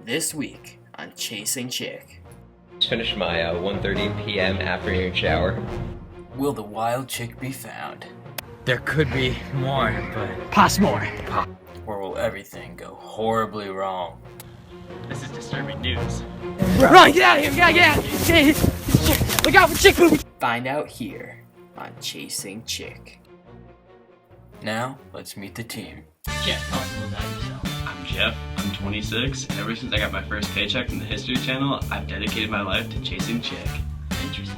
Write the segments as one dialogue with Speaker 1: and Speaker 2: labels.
Speaker 1: This week on Chasing Chick.
Speaker 2: Just finished my 1:30 p.m. afternoon shower.
Speaker 1: Will the wild chick be found?
Speaker 3: There could be more, but... Pass more!
Speaker 1: Or will everything go horribly wrong?
Speaker 4: This is disturbing news.
Speaker 3: Run! Get out of here! Get out of here! Look out for chick movie!
Speaker 1: Find out here on Chasing Chick. Now, let's meet the team.
Speaker 4: Jeff, tell us a little about yourself. I'm Jeff, I'm 26, and ever since I got my first paycheck from the History Channel, I've dedicated my life to chasing chick.
Speaker 5: Interesting.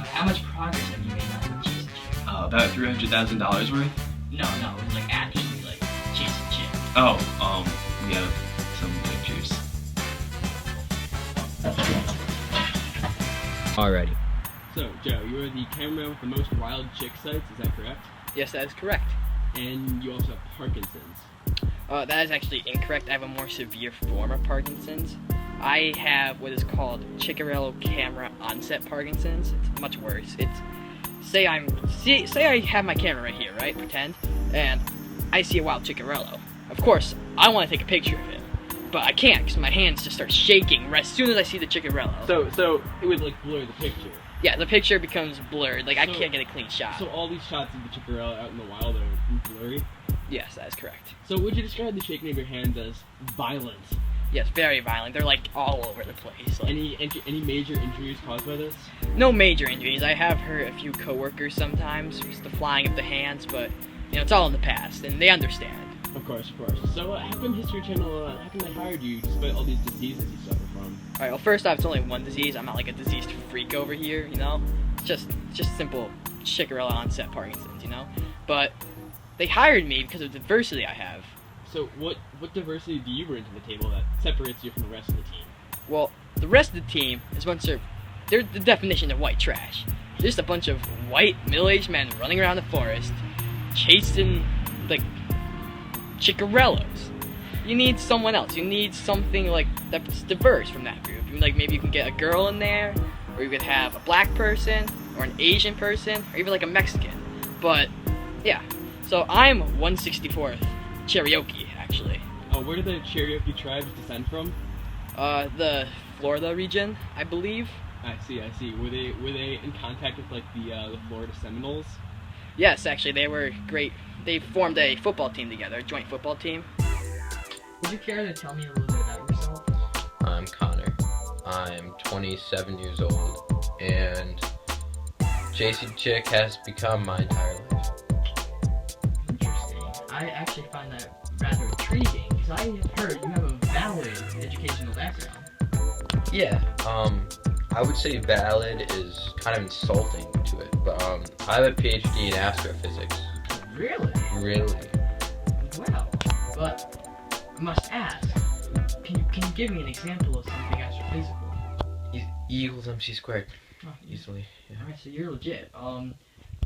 Speaker 5: How much progress have you made on chasing chick?
Speaker 4: About $300,000 worth?
Speaker 5: No, it's like actually like chasing chick.
Speaker 4: Oh, we have some pictures.
Speaker 3: Alrighty.
Speaker 6: So, Joe, you are the cameraman with the most wild chick sites, is that correct?
Speaker 7: Yes, that is correct.
Speaker 6: And you also have Parkinson's.
Speaker 7: That is actually incorrect. I have a more severe form of Parkinson's. I have what is called Chickarello camera onset Parkinson's. It's much worse. It's say I have my camera right here, right? Pretend, and I see a wild Chickarello. Of course, I want to take a picture of it, but I can't because my hands just start shaking right as soon as I see the Chickarello.
Speaker 6: So it would like blur the picture.
Speaker 7: Yeah, the picture becomes blurred. Like I can't get a clean shot.
Speaker 6: So all these shots of the Chickarello out in the wild are blurry?
Speaker 7: Yes, that is correct.
Speaker 6: So would you describe the shaking of your hands as violent?
Speaker 7: Yes, very violent. They're like all over the place. Like,
Speaker 6: Any major injuries caused by this?
Speaker 7: no major injuries. I have hurt a few coworkers sometimes, just the flying of the hands, but you know it's all in the past, and they understand.
Speaker 6: Of course. So how come History Channel, how come they hired you despite all these diseases you suffer from?
Speaker 7: All right. Well, first off, it's only one disease. I'm not like a diseased freak over here, you know. It's just simple Chickarello onset Parkinson's, you know. But they hired me because of the diversity I have.
Speaker 6: So what diversity do you bring to the table that separates you from the rest of the team?
Speaker 7: Well, the rest of the team is they're the definition of white trash. They're just a bunch of white middle-aged men running around the forest, chasing like Chickarellos. You need someone else. You need something like that's diverse from that group. Like maybe you can get a girl in there, or you could have a black person, or an Asian person, or even like a Mexican. But yeah, so I'm 164th Cherokee actually.
Speaker 6: Oh, where do the Cherokee tribes descend from?
Speaker 7: The Florida region, I believe.
Speaker 6: I see. Were they in contact with like the Florida Seminoles?
Speaker 7: Yes, actually, they were great. They formed a football team together, a joint football team.
Speaker 5: Would you care to tell me a little bit about yourself?
Speaker 2: I'm Connor. I'm 27 years old, and chasing chick has become my entire life.
Speaker 5: Interesting. I actually find that rather intriguing because I have heard you have a valid educational background.
Speaker 2: Yeah, I would say valid is kind of insulting to it, but I have a PhD in astrophysics.
Speaker 5: Really?
Speaker 2: Really?
Speaker 5: Well, but I must ask, can you give me an example of something astrophysical?
Speaker 2: E equals MC squared.
Speaker 5: Oh,
Speaker 2: Easily, yeah.
Speaker 5: Alright, so you're legit. Do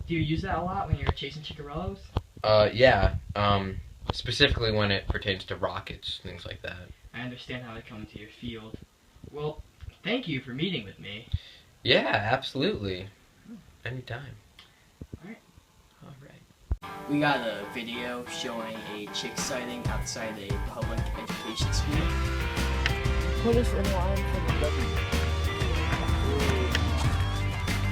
Speaker 5: you use that a lot when you're chasing Chickarellos?
Speaker 2: Yeah, specifically when it pertains to rockets, things like that.
Speaker 5: I understand how I come into your field. Well, thank you for meeting with me.
Speaker 2: Yeah, absolutely. Anytime.
Speaker 5: Alright.
Speaker 1: We got a video showing a chick sighting outside a public education school.
Speaker 3: Put us in line for the W.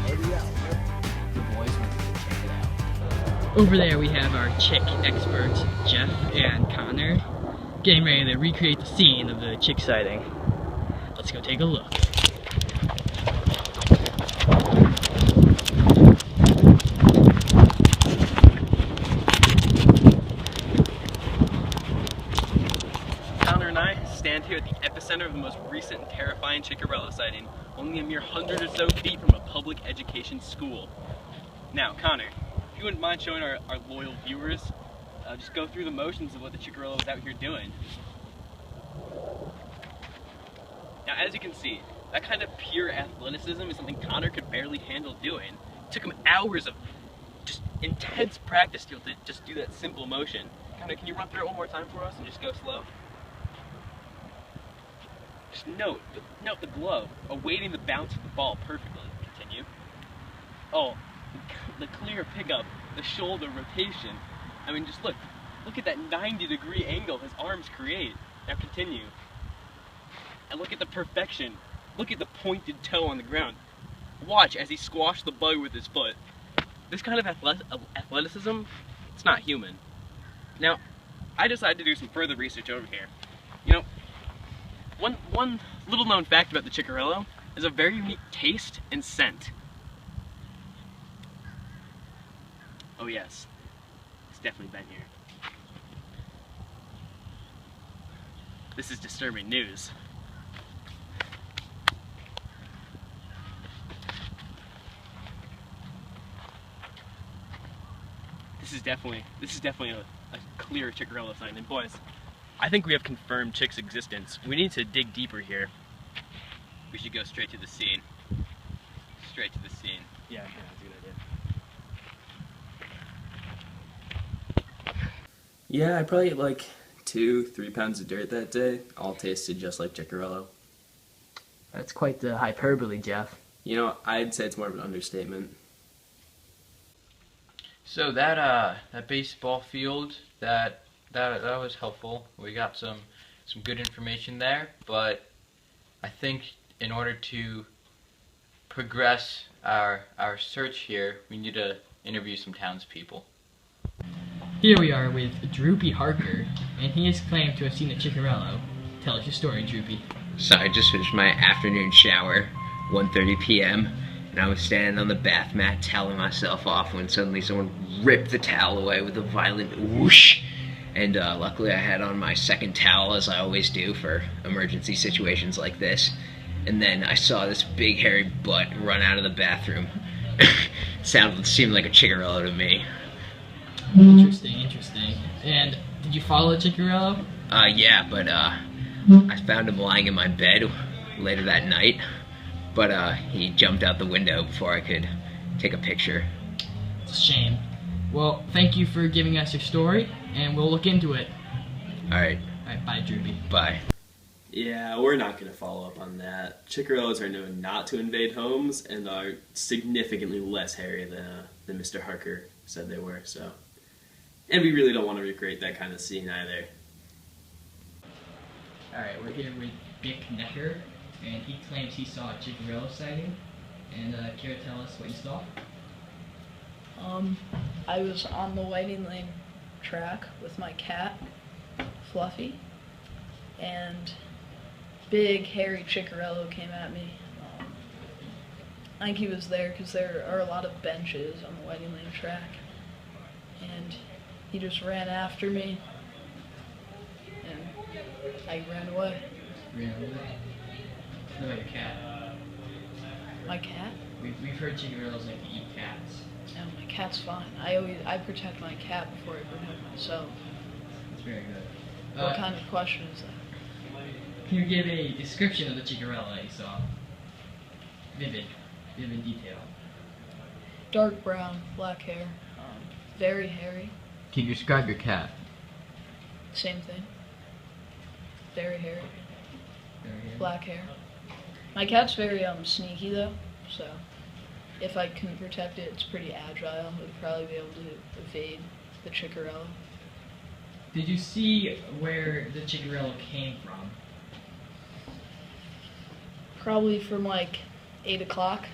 Speaker 1: The boys went to go check it out.
Speaker 7: Over there we have our chick experts, Jeff and Connor, getting ready to recreate the scene of the chick sighting. Let's go take a look.
Speaker 4: Connor and I stand here at the epicenter of the most recent and terrifying Chickarello sighting, only a mere 100 or so feet from a public education school. Now, Connor, if you wouldn't mind showing our loyal viewers, just go through the motions of what the Chickarello is out here doing. Now, as you can see, that kind of pure athleticism is something Connor could barely handle doing. It took him hours of just intense practice to just do that simple motion. Connor, can you run through it one more time for us and just go slow? Just note the glove, awaiting the bounce of the ball perfectly. Continue. Oh, the clear pickup, the shoulder rotation. I mean, just look at that 90-degree angle his arms create. Now continue. And look at the perfection. Look at the pointed toe on the ground. Watch as he squashed the bug with his foot. This kind of athleticism, it's not human. Now, I decided to do some further research over here. You know, one little known fact about the Chickarello is a very unique taste and scent. Oh yes, it's definitely been here. This is disturbing news. This is definitely a clear Chickarello sign. And boys, I think we have confirmed Chick's existence. We need to dig deeper here.
Speaker 2: We should go straight to the scene. Straight to the scene.
Speaker 4: Yeah, that's a good idea.
Speaker 1: Yeah, I probably ate like 2-3 pounds of dirt that day. All tasted just like Chickarello.
Speaker 7: That's quite the hyperbole, Jeff.
Speaker 1: You know, I'd say it's more of an understatement.
Speaker 2: So that baseball field, that was helpful. We got some good information there, but I think in order to progress our search here, we need to interview some townspeople.
Speaker 5: Here we are with Droopy Harker, and he is claimed to have seen the Chickarello. Tell us your story, Droopy.
Speaker 8: So I just finished my afternoon shower, 1:30 p.m., and I was standing on the bath mat toweling myself off when suddenly someone ripped the towel away with a violent whoosh. And luckily I had on my second towel, as I always do for emergency situations like this. And then I saw this big hairy butt run out of the bathroom. Seemed like a Chickarello to me.
Speaker 5: Interesting. And did you follow the Chickarello?
Speaker 8: Yeah, but I found him lying in my bed later that night. But he jumped out the window before I could take a picture.
Speaker 5: It's a shame. Well, thank you for giving us your story, and we'll look into it.
Speaker 8: Alright.
Speaker 5: Alright, bye, Droopy.
Speaker 8: Bye.
Speaker 1: Yeah, we're not going to follow up on that. Chickarellos are known not to invade homes and are significantly less hairy than Mr. Harker said they were, so. And we really don't want to recreate that kind of scene either.
Speaker 5: Alright, we're here with Bick Necker, and he claims he saw a Chickarello sighting. And care to tell us what you saw?
Speaker 9: I was on the Whiting Lane track with my cat, Fluffy, and big hairy Chickarello came at me. I think he was there because there are a lot of benches on the Whiting Lane track, and he just ran after me, and I ran away.
Speaker 5: Ran away? What about your cat?
Speaker 9: My cat?
Speaker 5: We've heard Chickarellos like to eat cats.
Speaker 9: No, my cat's fine. I protect my cat before I protect myself.
Speaker 5: That's very good.
Speaker 9: What kind of question is that?
Speaker 5: Can you give a description of the Chickarello that you saw? Vivid detail.
Speaker 9: Dark brown, black hair, very hairy.
Speaker 2: Can you describe your cat?
Speaker 9: Same thing. Very hairy,
Speaker 5: Very hairy.
Speaker 9: black hair. My cat's very sneaky though, so if I can protect it, it's pretty agile. It would probably be able to evade the Chickarello.
Speaker 5: Did you see where the Chickarello came from?
Speaker 9: Probably from like 8 o'clock.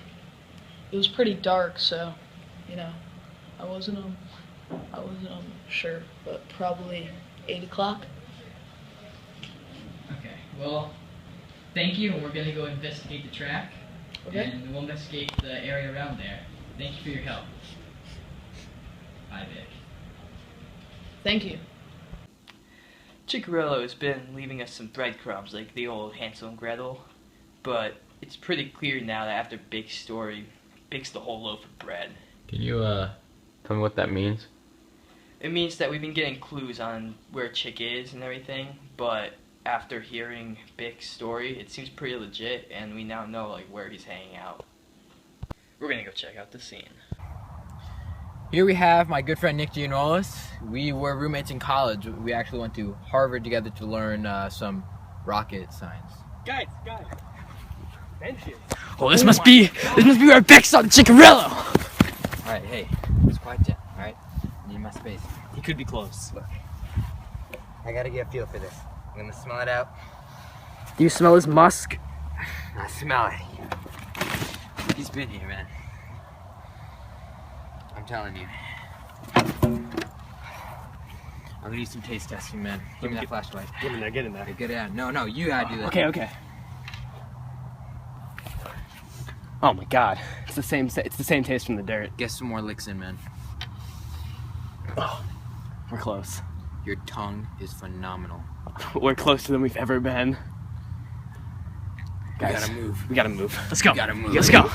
Speaker 9: It was pretty dark, so you know, I wasn't sure, but probably 8 o'clock.
Speaker 5: Okay, well, thank you, and we're gonna go investigate the track.
Speaker 9: Okay.
Speaker 5: And we'll investigate the area around there. Thank you for your help. Bye, Vic.
Speaker 9: Thank you.
Speaker 7: Chickarello has been leaving us some breadcrumbs like the old Hansel and Gretel, but it's pretty clear now that after Big's story, Big's the whole loaf of bread.
Speaker 2: Can you tell me what that means?
Speaker 7: It means that we've been getting clues on where Chick is and everything, but after hearing Big's story, it seems pretty legit, and we now know like where he's hanging out. We're gonna go check out the scene.
Speaker 3: Here we have my good friend Nick Gianolis. We were roommates in college. We actually went to Harvard together to learn some rocket science.
Speaker 4: Guys, benches.
Speaker 3: Oh, this must be where Beck saw the Chickarello.
Speaker 10: All right, hey, just quiet down. All right, need my space.
Speaker 4: He could be close.
Speaker 10: Look, I gotta get a feel for this. I'm gonna smell it out.
Speaker 7: Do you smell his musk?
Speaker 3: I smell it. He's been here, man. I'm telling you. I'm gonna need some taste testing, man. Give me that flashlight.
Speaker 6: Get in there, get in there.
Speaker 3: Get it out. No, you gotta do that.
Speaker 6: Okay. Oh my god. It's the same taste from the dirt.
Speaker 3: Get some more licks in, man.
Speaker 6: Oh, we're close.
Speaker 3: Your tongue is phenomenal.
Speaker 6: We're closer than we've ever been.
Speaker 3: We
Speaker 6: Guys,
Speaker 3: gotta move.
Speaker 6: we gotta move.
Speaker 7: Let's go.
Speaker 3: We gotta move.
Speaker 7: Let's go.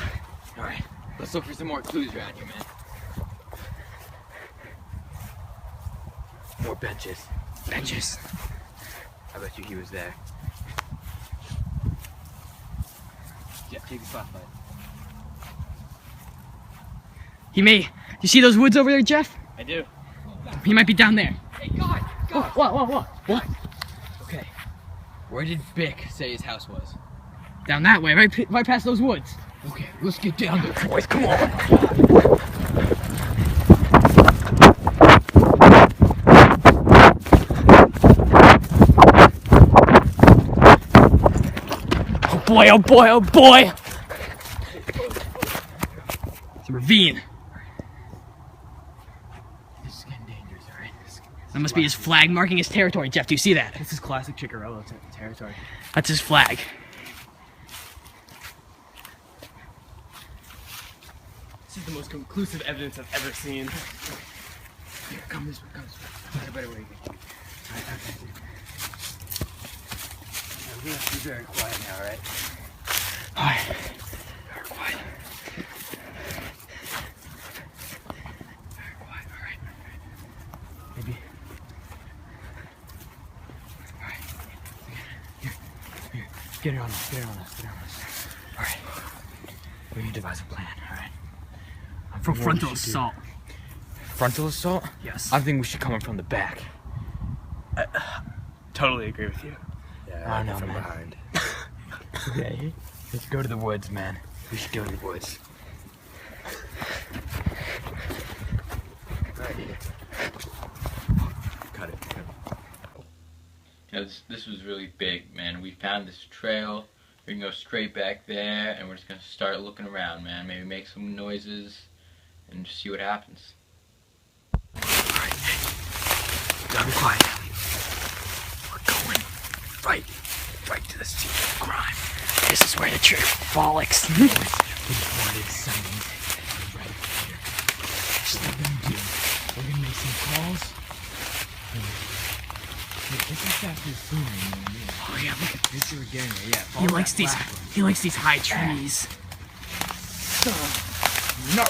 Speaker 3: Alright. Let's look for some more clues around here, man. More benches.
Speaker 7: Benches.
Speaker 3: I bet you he was there. Yeah, take the spotlight.
Speaker 7: He may. You see those woods over there, Jeff?
Speaker 6: I do.
Speaker 7: He might be down there.
Speaker 3: Hey, God!
Speaker 7: What?
Speaker 3: Okay. Where did Bick say his house was?
Speaker 7: Down that way, right past those woods.
Speaker 3: Okay, let's get down there, boys. Come on.
Speaker 7: Oh boy! It's a ravine.
Speaker 3: This is getting dangerous, alright?
Speaker 7: That must be his flag marking his territory. Jeff, do you see that?
Speaker 6: This is classic Chickarello territory.
Speaker 7: That's his flag.
Speaker 6: This is the most conclusive evidence I've ever seen.
Speaker 3: Here, come this way. Find a better way. Alright. We have to be very quiet now, alright?
Speaker 7: Alright. Very quiet.
Speaker 3: Alright. Maybe. Alright. Here. Get it on us. Alright. We need to devise a plan, alright?
Speaker 7: For frontal assault.
Speaker 3: Frontal assault?
Speaker 7: Yes.
Speaker 3: I think we should come in from the back.
Speaker 6: Totally agree with you.
Speaker 3: I know, man. Behind. Okay. Let's go to the woods, man. We should go to the woods. Right here. Cut it.
Speaker 2: Yeah, this was really big, man. We found this trail. We can go straight back there, and we're just gonna start looking around, man. Maybe make some noises, and just see what happens.
Speaker 3: Alright. Gotta be quiet. We're going right to the scene of crime.
Speaker 7: This is where the truth frolics.
Speaker 3: We wanted sightings right here. Just let them do. We're gonna make some calls. It's a faster scenery, man.
Speaker 7: Oh yeah, look at
Speaker 3: Picture again. Yeah.
Speaker 7: he likes these. He likes these high trees.
Speaker 3: No.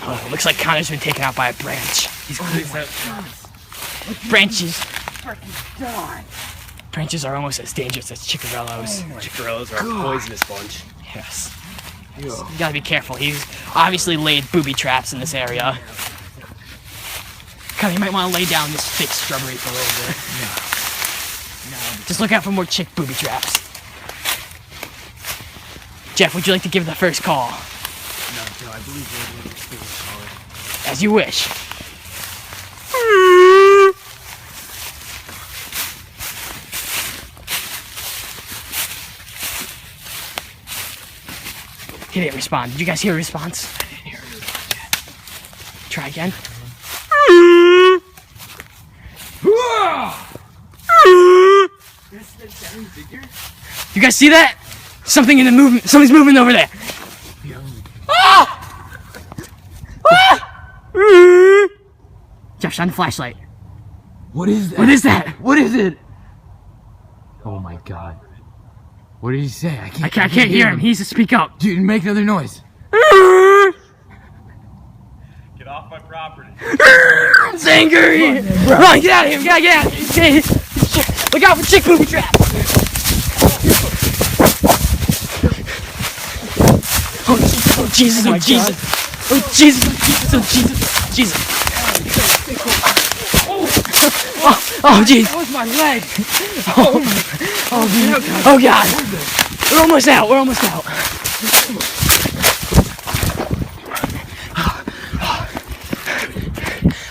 Speaker 7: Oh, looks like Connor's been taken out by a branch.
Speaker 6: He's clearly
Speaker 7: Branches. Branches are almost as dangerous as chickarellos.
Speaker 6: Chickarellos are a poisonous bunch.
Speaker 7: Yes. You gotta be careful. He's obviously laid booby traps in this area. Connor, you might want to lay down this thick shrubbery for a little bit. Just look out for more chick booby traps. Jeff, would you like to give the first call?
Speaker 6: No, Joe, I believe we're going to call it.
Speaker 7: As you wish. He didn't respond. Did you guys hear a response? I didn't hear a response yet. Try again. You guys see that? Something in the movement. Something's moving over there. Jeff, shine the flashlight.
Speaker 3: What is that?
Speaker 7: What is that?
Speaker 3: What is it? Oh my god. What did he say?
Speaker 7: I can't hear him. He needs to speak up.
Speaker 3: Dude, make another noise.
Speaker 6: Get off my property.
Speaker 7: It's angry. Run, get out of here. We gotta get out of here. Look out for chick booby traps. Oh Jesus, oh Jesus. Oh Jesus, oh Jesus, oh Jesus, Jesus. Oh jeez.
Speaker 3: That was my leg.
Speaker 7: Oh God. We're almost out.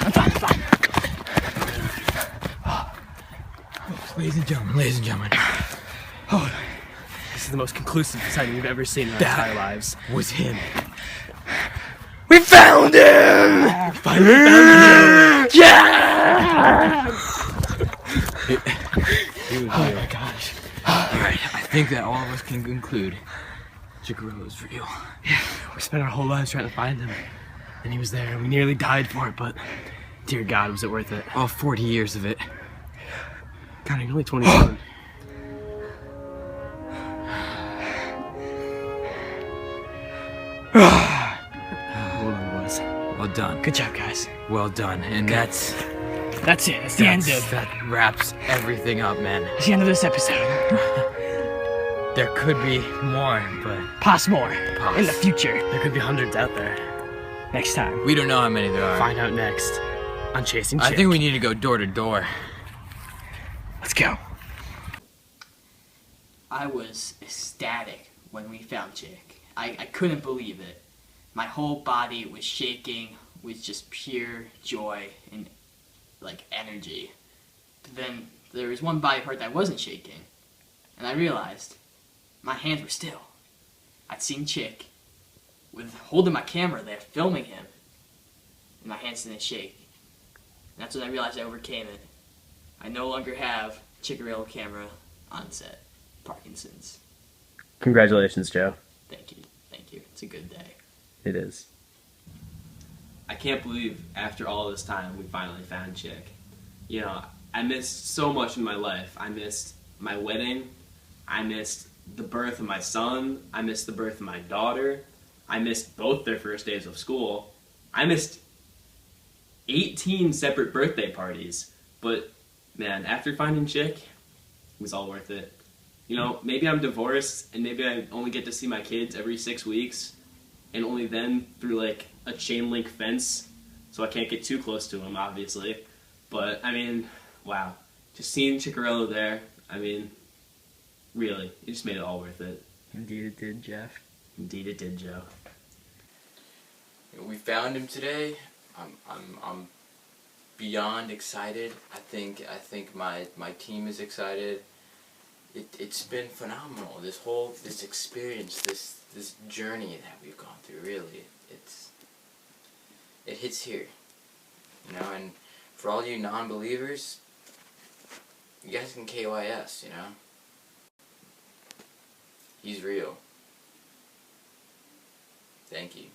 Speaker 7: I'm fine.
Speaker 3: Ladies and gentlemen.
Speaker 4: Oh, this is the most conclusive sighting we've ever seen in our entire lives.
Speaker 3: Was him.
Speaker 4: We found him! Finally found him! Yeah! Oh my gosh.
Speaker 3: Alright, I think that all of us can conclude Chickarello's real.
Speaker 4: Yeah, we spent our whole lives trying to find him. And he was there, and we nearly died for it, but dear God, was it worth it?
Speaker 3: All 40 years of it.
Speaker 4: God, you're only 27. Well done, boys.
Speaker 3: Well done.
Speaker 4: Good job, guys.
Speaker 3: Well done. And that's
Speaker 4: it. That's the end of
Speaker 3: that wraps everything up, man.
Speaker 4: That's the end of this episode.
Speaker 3: There could be more, but
Speaker 4: Pos more.
Speaker 3: Pos.
Speaker 4: In the future. There could be hundreds out there. Next time.
Speaker 3: we don't know how many there are.
Speaker 4: Find out next on Chasing Chick.
Speaker 3: I think we need to go door to door.
Speaker 4: Let's go.
Speaker 7: I was ecstatic when we found Chick. I couldn't believe it. My whole body was shaking with just pure joy and like energy. But then there was one body part that wasn't shaking, and I realized my hands were still. I'd seen Chick with holding my camera there, filming him, and my hands didn't shake. And that's when I realized I overcame it. I no longer have Chickarello camera on set. Parkinson's.
Speaker 1: Congratulations, Joe.
Speaker 7: Thank you. Thank you. It's a good day.
Speaker 1: It is. I can't believe after all this time we finally found Chick. You know, I missed so much in my life. I missed my wedding. I missed the birth of my son. I missed the birth of my daughter. I missed both their first days of school. I missed 18 separate birthday parties. But, man, after finding Chick, it was all worth it. You know, maybe I'm divorced, and maybe I only get to see my kids every 6 weeks, and only then through, like, a chain link fence, so I can't get too close to them, obviously. But, I mean, wow. Just seeing Chickarello there, I mean, really, it just made it all worth it.
Speaker 2: Indeed it did, Jeff.
Speaker 1: Indeed it did, Joe.
Speaker 3: We found him today. I'm beyond excited. I think my team is excited. It's been phenomenal. This experience, this journey that we've gone through. Really, it hits here. You know, and for all you non-believers, you guys can KYS. You know, he's real. Thank you.